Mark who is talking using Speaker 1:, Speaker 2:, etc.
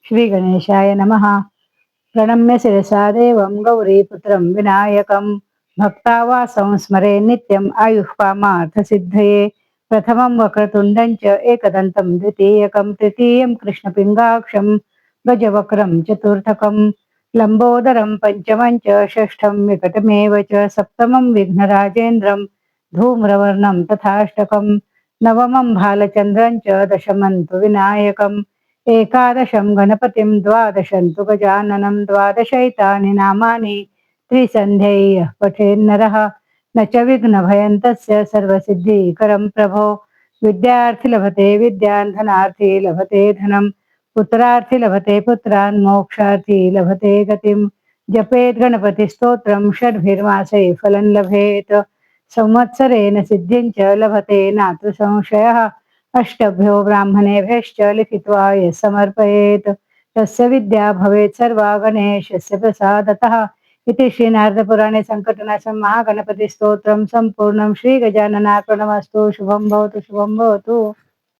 Speaker 1: श्री गणेशाय नमः। प्रणम्य शिरसा देवं गौरीपुत्रं विनायकं भक्तावासं स्मरे नित्यम् आयुः कामार्थसिद्धये। प्रथमं वक्रतुण्डं च एकदन्तं द्वितीयकं तृतीयं कृष्णपिङ्गाक्षं गजवक्त्रं चतुर्थकं लम्बोदरं पञ्चमं च षष्ठं विकटमेव च सप्तमं विघ्नराजेन्द्रं धूम्रवर्णं तथाष्टकं नवमं भालचन्द्रं च दशमं तु विनायकम् एकादशं गणपतिं द्वादशं तु गजाननं द्वादशैतानि नामानि त्रिसन्ध्यैः पठेन्नरः न च विघ्नभयं तस्य सर्वसिद्धिकरं प्रभो। विद्यार्थी लभते विद्यां धनार्थी लभते धनं पुत्रार्थी लभते पुत्रान् मोक्षार्थी लभते गतिं। जपेत् गणपतिस्तोत्रं षड्भिर्मासे फलं लभेत संवत्सरेण सिद्धिं च लभते नात्र संशयः। अष्टभ्यो ब्राह्मणेभ्यश्च लिखित्वा यः समर्पयेत् तस्य विद्या भवेत् सर्वा गणेशस्य प्रसादतः। इति श्रीनारदपुराणे संकटनाशनं महागणपतिस्तोत्रं सम्पूर्णं। श्रीगजाननार्पणमस्तु। शुभं भवतु शुभं भवतु।